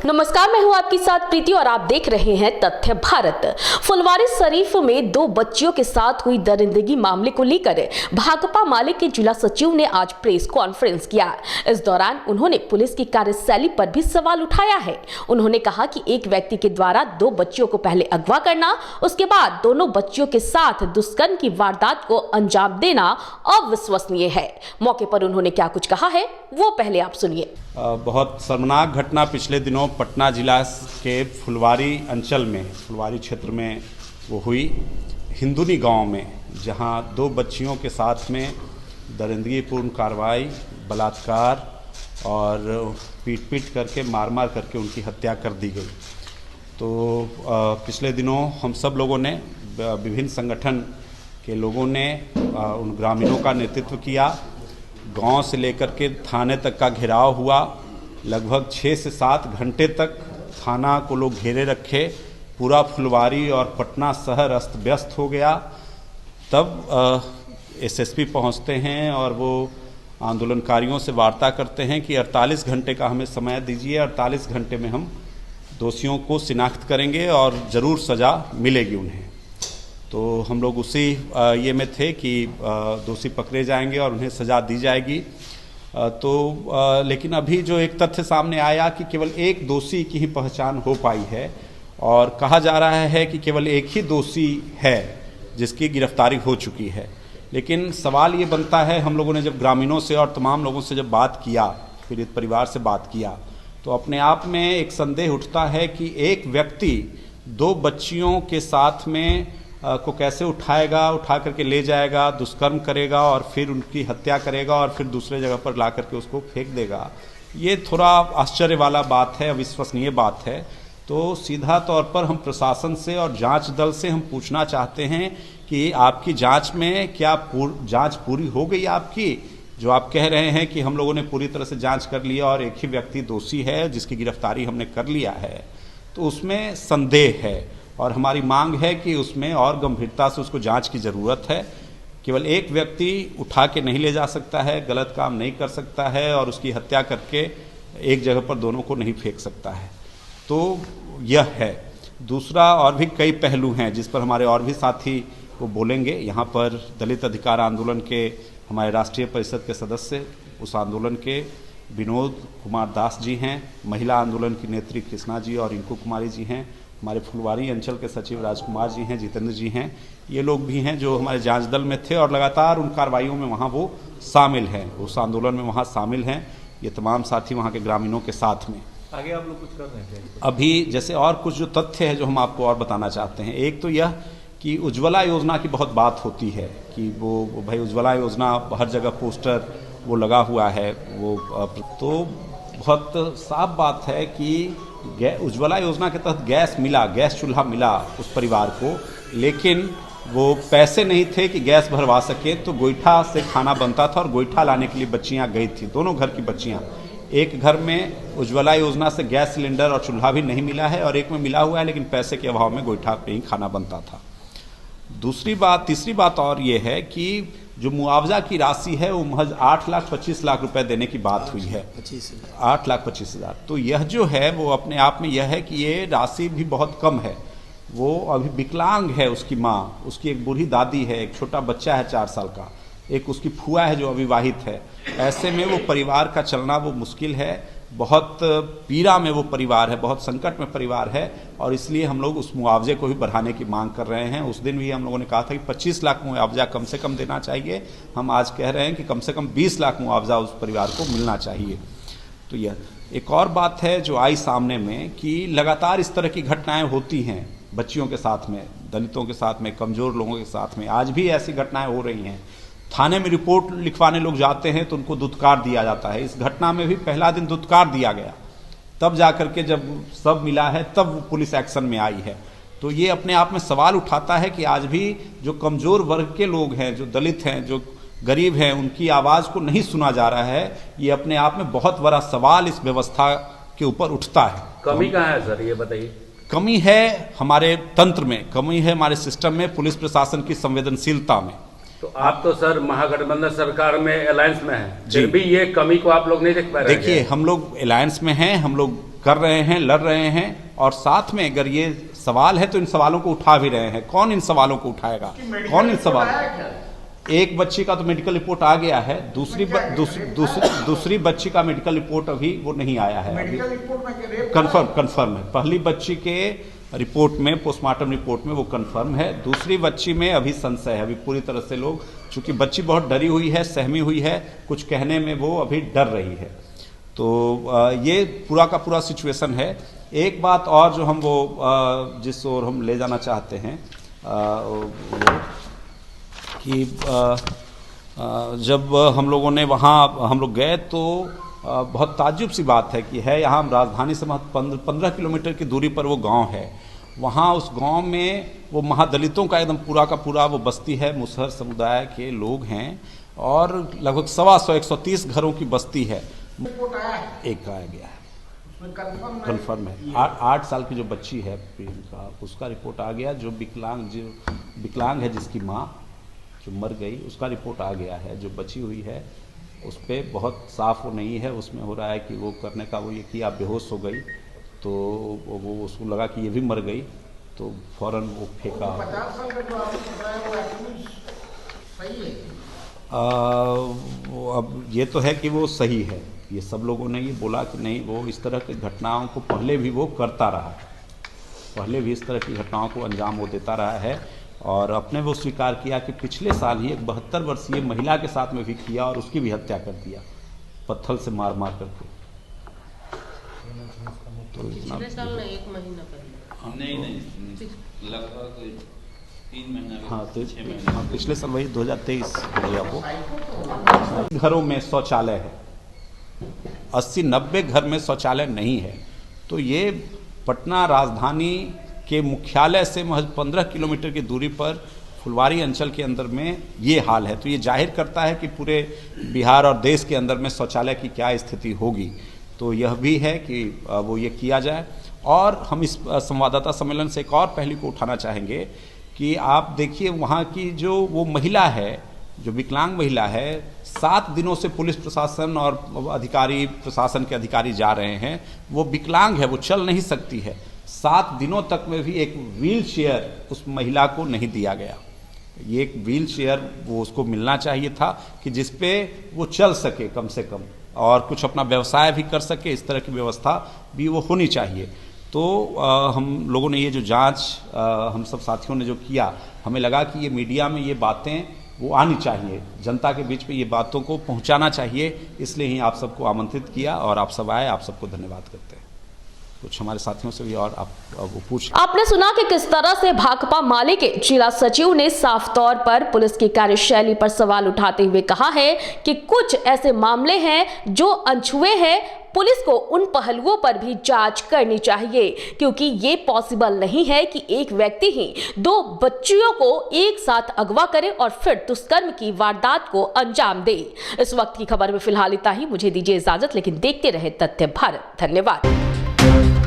नमस्कार, मैं हूं आपके साथ प्रीति और आप देख रहे हैं तथ्य भारत। फुलवारी शरीफ में 2 बच्चियों के साथ हुई दरिंदगी मामले को लेकर भाकपा माले के जिला सचिव ने आज प्रेस कॉन्फ्रेंस किया। इस दौरान उन्होंने पुलिस की कार्यशैली पर भी सवाल उठाया है। उन्होंने कहा कि एक व्यक्ति के द्वारा 2 बच्चियों को पहले अगवा करना, उसके बाद दोनों बच्चियों के साथ दुष्कर्म की वारदात को अंजाम देना अविश्वसनीय है। मौके पर उन्होंने क्या कुछ कहा है वो पहले आप सुनिए। बहुत शर्मनाक घटना पिछले दिनों पटना जिला के फुलवारी अंचल में, फुलवारी क्षेत्र में वो हुई, हिंदुनी गांव में, जहां 2 बच्चियों के साथ में दरिंदगीपूर्ण कार्रवाई, बलात्कार और पीट करके मार करके उनकी हत्या कर दी गई। तो पिछले दिनों हम सब लोगों ने, विभिन्न संगठन के लोगों ने उन ग्रामीणों का नेतृत्व किया। गांव से लेकर के थाने तक का घेराव हुआ। लगभग 6 से 7 घंटे तक थाना को लोग घेरे रखे। पूरा फुलवारी और पटना शहर अस्त व्यस्त हो गया। तब एसएसपी पहुंचते हैं और वो आंदोलनकारियों से वार्ता करते हैं कि 48 घंटे का हमें समय दीजिए, 48 घंटे में हम दोषियों को शिनाख्त करेंगे और ज़रूर सज़ा मिलेगी उन्हें। तो हम लोग उसी ये में थे कि दोषी पकड़े जाएंगे और उन्हें सज़ा दी जाएगी। लेकिन अभी जो एक तथ्य सामने आया कि केवल एक दोषी की ही पहचान हो पाई है और कहा जा रहा है कि केवल एक ही दोषी है जिसकी गिरफ्तारी हो चुकी है। लेकिन सवाल ये बनता है, हम लोगों ने जब ग्रामीणों से और तमाम लोगों से जब बात किया, पीड़ित परिवार से बात किया, तो अपने आप में एक संदेह उठता है कि एक व्यक्ति 2 बच्चियों के साथ में को कैसे उठाएगा, उठा करके ले जाएगा, दुष्कर्म करेगा और फिर उनकी हत्या करेगा और फिर दूसरे जगह पर ला करके उसको फेंक देगा। ये थोड़ा आश्चर्य वाला बात है, अविश्वसनीय बात है। तो सीधा तौर पर हम प्रशासन से और जांच दल से हम पूछना चाहते हैं कि आपकी जांच में क्या जांच पूरी हो गई आपकी? जो आप कह रहे हैं कि हम लोगों ने पूरी तरह से जांच कर लिया और एक ही व्यक्ति दोषी है जिसकी गिरफ्तारी हमने कर लिया है, तो उसमें संदेह है और हमारी मांग है कि उसमें और गंभीरता से उसको जांच की ज़रूरत है। केवल एक व्यक्ति उठा के नहीं ले जा सकता है, गलत काम नहीं कर सकता है और उसकी हत्या करके एक जगह पर दोनों को नहीं फेंक सकता है। तो यह है। दूसरा, और भी कई पहलू हैं जिस पर हमारे और भी साथी वो बोलेंगे। यहाँ पर दलित अधिकार आंदोलन के हमारे राष्ट्रीय परिषद के सदस्य, उस आंदोलन के विनोद कुमार दास जी हैं, महिला आंदोलन की नेत्री कृष्णा जी और रिंकू कुमारी जी हैं, हमारे फुलवारी अंचल के सचिव राजकुमार जी हैं, जितेंद्र जी हैं। ये लोग भी हैं जो हमारे जांच दल में थे और लगातार उन कार्रवाइयों में वहाँ वो शामिल हैं, उस आंदोलन में वहाँ शामिल हैं। ये तमाम साथी वहाँ के ग्रामीणों के साथ में। आगे आप लोग कुछ कर रहे हैं अभी जैसे और कुछ जो तथ्य है जो हम आपको और बताना चाहते हैं। एक तो यह कि उज्ज्वला योजना की बहुत बात होती है कि वो भाई उज्ज्वला योजना हर जगह पोस्टर वो लगा हुआ है, वो तो बहुत साफ बात है कि उज्ज्वला योजना के तहत गैस मिला, गैस चूल्हा मिला उस परिवार को, लेकिन वो पैसे नहीं थे कि गैस भरवा सके। तो गोईठा से खाना बनता था और गोईठा लाने के लिए बच्चियां गई थी, दोनों घर की बच्चियां। एक घर में उज्ज्वला योजना से गैस सिलेंडर और चूल्हा भी नहीं मिला है और एक में मिला हुआ है, लेकिन पैसे के अभाव में गोईठा पे ही खाना बनता था। तीसरी बात और ये है कि जो मुआवजा की राशि है वो महज 8,25,00,000 रुपए देने की बात हुई है, 8,25,000। तो यह जो है वो अपने आप में यह है कि ये राशि भी बहुत कम है। वो अभी विकलांग है, उसकी माँ, उसकी एक बूढ़ी दादी है, एक छोटा बच्चा है 4 साल का, एक उसकी फुआ है जो अविवाहित है। ऐसे में वो परिवार का चलना वो मुश्किल है, बहुत पीड़ा में वो परिवार है, बहुत संकट में परिवार है और इसलिए हम लोग उस मुआवजे को भी बढ़ाने की मांग कर रहे हैं। उस दिन भी हम लोगों ने कहा था कि 25 लाख मुआवजा कम से कम देना चाहिए। हम आज कह रहे हैं कि कम से कम 20 लाख मुआवजा उस परिवार को मिलना चाहिए। तो यह एक और बात है जो आई सामने में कि लगातार इस तरह की घटनाएं होती हैं बच्चियों के साथ में, दलितों के साथ में, कमज़ोर लोगों के साथ में। आज भी ऐसी घटनाएं हो रही हैं। थाने में रिपोर्ट लिखवाने लोग जाते हैं तो उनको दुत्कार दिया जाता है। इस घटना में भी पहला दिन दुत्कार दिया गया, तब जाकर के जब सब मिला है तब पुलिस एक्शन में आई है। तो ये अपने आप में सवाल उठाता है कि आज भी जो कमज़ोर वर्ग के लोग हैं, जो दलित हैं, जो गरीब हैं, उनकी आवाज़ को नहीं सुना जा रहा है। ये अपने आप में बहुत बड़ा सवाल इस व्यवस्था के ऊपर उठता है। कमी कहाँ है सर, ये बताइए। कमी है हमारे तंत्र में, कमी है हमारे सिस्टम में, पुलिस प्रशासन की संवेदनशीलता में। तो आप तो सर महागठबंधन सरकार में अलायंस में हैं, फिर भी ये कमी को आप लोग नहीं देख पा रहे हैं। देखिए, हम लोग अलायंस में हैं, हम लोग कर रहे हैं, लड़ रहे हैं, और साथ में अगर ये सवाल है तो इन सवालों को उठा भी रहे हैं। कौन इन सवालों को उठाएगा, कौन इन सवाल? एक बच्ची का तो मेडिकल रिपोर्ट आ गया है, दूसरी बच्ची का मेडिकल रिपोर्ट अभी वो नहीं आया है, अभी कंफर्म है। पहली बच्ची के रिपोर्ट में, पोस्टमार्टम रिपोर्ट में वो कंफर्म है, दूसरी बच्ची में अभी संशय है। अभी पूरी तरह से लोग, चूंकि बच्ची बहुत डरी हुई है, सहमी हुई है, कुछ कहने में वो अभी डर रही है। तो ये पूरा का पूरा सिचुएशन है। एक बात और जो हम जिस ओर हम ले जाना चाहते हैं कि जब हम लोगों ने वहाँ हम लोग गए तो बहुत ताज्जुब सी बात है कि है यहाँ राजधानी से 15 किलोमीटर की दूरी पर वो गांव है। वहाँ उस गांव में वो महादलितों का एकदम पूरा का पूरा वो बस्ती है, मुसहर समुदाय के लोग हैं, और लगभग 130 घरों की बस्ती है। एक का आ गया है, कंफर्म है। 8 साल की जो बच्ची है प्रियंका, उसका रिपोर्ट आ गया। जो विकलांग है, जिसकी माँ जो मर गई, उसका रिपोर्ट आ गया है। जो बची हुई है उस पर बहुत साफ वो नहीं है, उसमें हो रहा है कि वो करने का वो ये किया, बेहोश हो गई, तो वो उसको लगा कि ये भी मर गई, तो फौरन वो फेंका। 50 साल का जो आपको पता है वो सही है? वो अब ये तो है कि वो सही है। ये सब लोगों ने ये बोला कि नहीं, वो इस तरह की घटनाओं को पहले भी वो करता रहा है, पहले भी इस तरह की घटनाओं को अंजाम वो देता रहा है। और अपने वो स्वीकार किया कि पिछले साल ही एक 72 वर्षीय महिला के साथ में भी किया और उसकी भी हत्या कर दिया, पत्थर से मार करके। तो पिछले साल नहीं, 1 महीना पहले। नहीं लगभग 3 महीना। हाँ, तो 6 महीने। हाँ, पिछले साल वही 2023 हो गया। वो घरों में शौचालय है, 80-90 घर में शौचालय नहीं है। तो ये पटना राजधानी के मुख्यालय से महज 15 किलोमीटर की दूरी पर फुलवारी अंचल के अंदर में ये हाल है। तो ये जाहिर करता है कि पूरे बिहार और देश के अंदर में शौचालय की क्या स्थिति होगी। तो यह भी है कि वो ये किया जाए। और हम इस संवाददाता सम्मेलन से एक और पहलू को उठाना चाहेंगे कि आप देखिए, वहाँ की जो वो महिला है, जो विकलांग महिला है, 7 दिनों से पुलिस प्रशासन और अधिकारी, प्रशासन के अधिकारी जा रहे हैं। वो विकलांग है, वो चल नहीं सकती है। 7 दिनों तक में भी एक व्हील चेयर उस महिला को नहीं दिया गया। ये एक व्हील चेयर वो उसको मिलना चाहिए था कि जिस पे वो चल सके कम से कम, और कुछ अपना व्यवसाय भी कर सके। इस तरह की व्यवस्था भी वो होनी चाहिए। तो हम लोगों ने ये जो जांच हम सब साथियों ने जो किया, हमें लगा कि ये मीडिया में ये बातें वो आनी चाहिए, जनता के बीच में ये बातों को पहुंचाना चाहिए। इसलिए ही आप सबको आमंत्रित किया और आप सब आए। आप सबको धन्यवाद करते हैं। कुछ हमारे साथियों से भी और आप वो पूछ। आपने सुना कि किस तरह से भाकपा माले के जिला सचिव ने साफ तौर पर पुलिस की कार्यशैली पर सवाल उठाते हुए कहा है कि कुछ ऐसे मामले हैं जो अनछुए हैं। पुलिस को उन पहलुओं पर भी जांच करनी चाहिए, क्योंकि ये पॉसिबल नहीं है कि एक व्यक्ति ही 2 बच्चियों को एक साथ अगवा करे और फिर दुष्कर्म की वारदात को अंजाम दे। इस वक्त की खबर में फिलहाल इतना ही। मुझे दीजिए इजाजत, लेकिन देखते रहे तथ्य भारत। धन्यवाद।